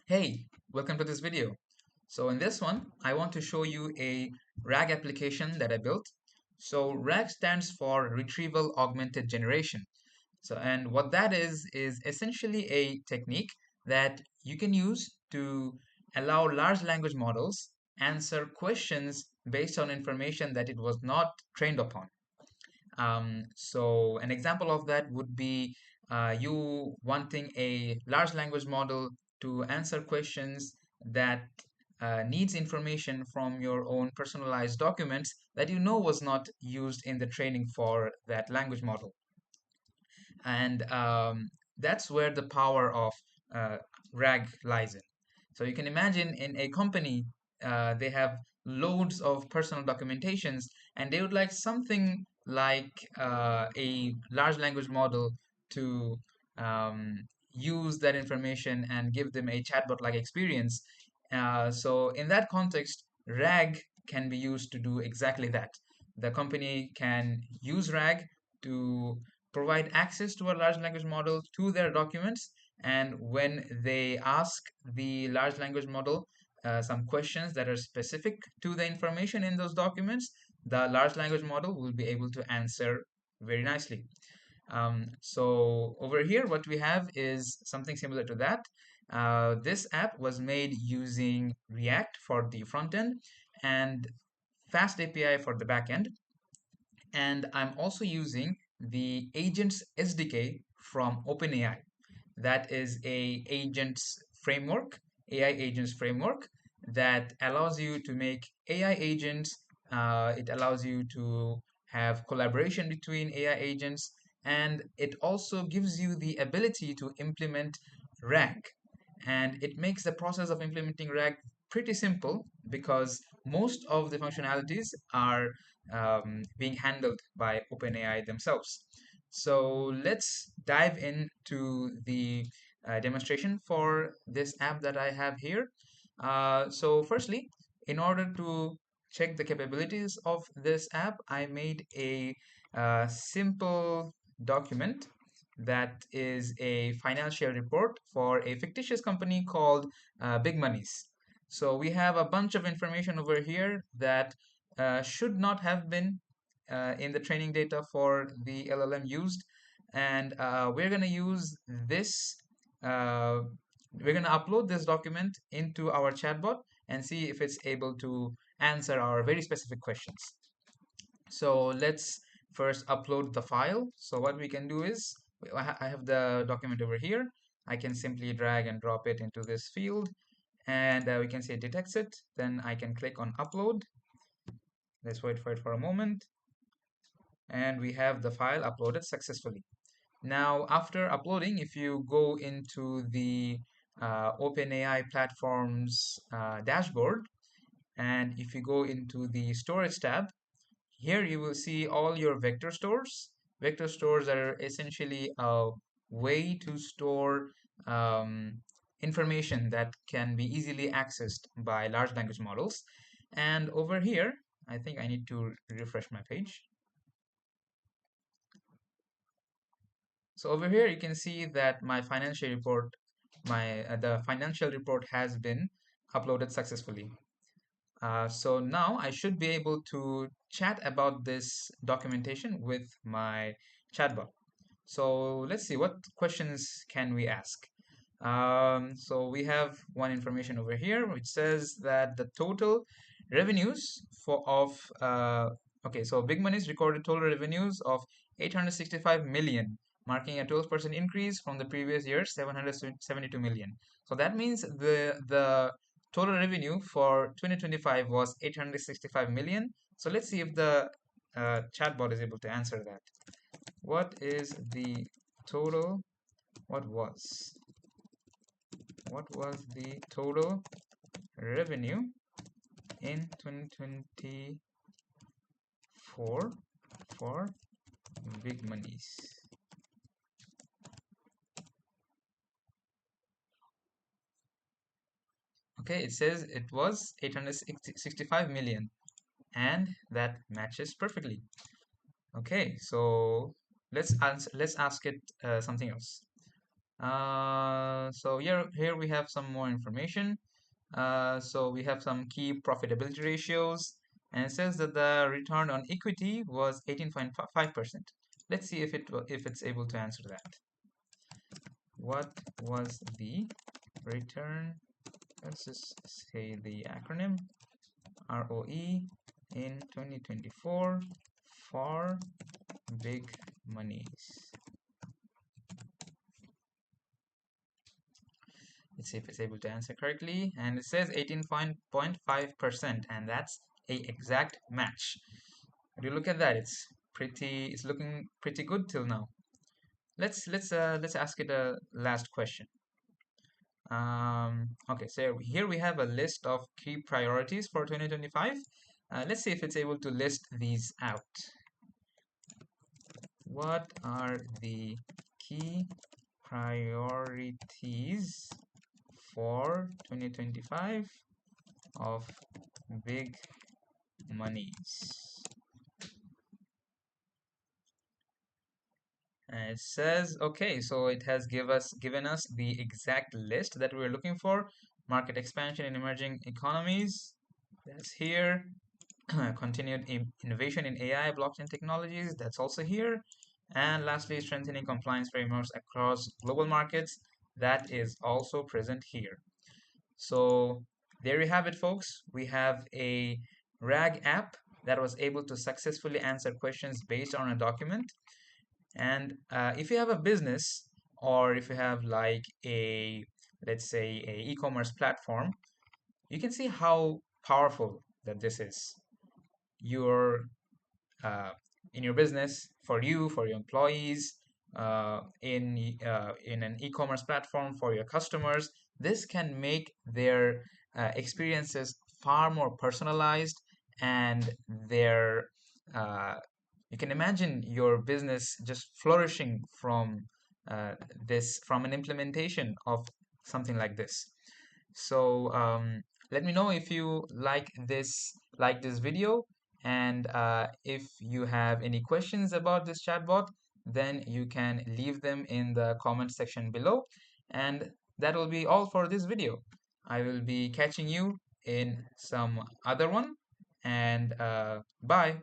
Hey, welcome to this video. So in this one, I want to show you a RAG application that I built. So RAG stands for Retrieval Augmented Generation. And what that is essentially a technique that you can use to allow large language models answer questions based on information that it was not trained upon. So an example of that would be you wanting a large language model to answer questions that needs information from your own personalized documents that you know was not used in the training for that language model. And that's where the power of uh, RAG lies in. So you can imagine in a company, they have loads of personal documentations, and they would like something like a large language model to use that information and give them a chatbot-like experience. So in that context, RAG can be used to do exactly that. The company can use RAG to provide access to a large language model to their documents. And when they ask the large language model some questions that are specific to the information in those documents, the large language model will be able to answer very nicely. So over here, what we have is something similar to that. This app was made using React for the front end and FastAPI for the backend. And I'm also using the Agents SDK from OpenAI. That is a agents framework, AI agents framework that allows you to make AI agents. It allows you to have collaboration between AI agents, and it also gives you the ability to implement RAG. And it makes the process of implementing RAG pretty simple because most of the functionalities are being handled by OpenAI themselves. So let's dive into the demonstration for this app that I have here. So firstly, in order to check the capabilities of this app, I made a simple document that is a financial report for a fictitious company called Big Monies. So we have a bunch of information over here that should not have been in the training data for the LLM used. And we're going to use this, uh, we're going to upload this document into our chatbot and see if it's able to answer our very specific questions. So let's first upload the file. So what we can do is, I have the document over here. I can simply drag and drop it into this field, and we can say it detects it. Then I can click on upload. Let's wait for it for a moment. And we have the file uploaded successfully. Now, after uploading, if you go into the OpenAI platform's dashboard, and if you go into the storage tab, here you will see all your vector stores. Vector stores are essentially a way to store information that can be easily accessed by large language models. And over here, I think I need to refresh my page. So over here, you can see that my financial report, the financial report has been uploaded successfully. So now I should be able to chat about this documentation with my chatbot. So let's see, what questions can we ask? So we have one information over here, which says that the total revenues okay, so Big Money's recorded total revenues of 865 million, marking a 12% increase from the previous year, 772 million. So that means the total revenue for 2025 was 865 million. So let's see if the chatbot is able to answer that. What is the total? What was? What was the total revenue in 2024 for Big Monies? Okay, it says it was 865 million, and that matches perfectly. Okay, so let's ask it something else. So here we have some more information. So we have some key profitability ratios, and it says that the return on equity was 18.5%. Let's see if it's able to answer that. What was the return? Let's just say the acronym ROE in 2024 for big monies. Let's see if it's able to answer correctly. And it says 18.5%, and that's a exact match. When you look at that, it's looking pretty good till now. Let's ask it a last question. Okay, so here we have a list of key priorities for 2025. Let's see if it's able to list these out. What are the key priorities for 2025 of big monies? And it says, okay, so it has given us the exact list that we're looking for. Market expansion in emerging economies, that's here. Continued innovation in AI, blockchain technologies, that's also here. And lastly, strengthening compliance frameworks across global markets, that is also present here. So there you have it, folks. We have a RAG app that was able to successfully answer questions based on a document. And if you have a business, or if you have like let's say, a e-commerce platform, you can see how powerful that this is. Your uh, in your business, for you, for your employees, in an e-commerce platform for your customers, this can make their experiences far more personalized, and their uh, you can imagine your business just flourishing uh, from an implementation of something like this. So let me know if you like this video, and if you have any questions about this chatbot, then you can leave them in the comment section below. And that will be all for this video. I will be catching you in some other one, and bye.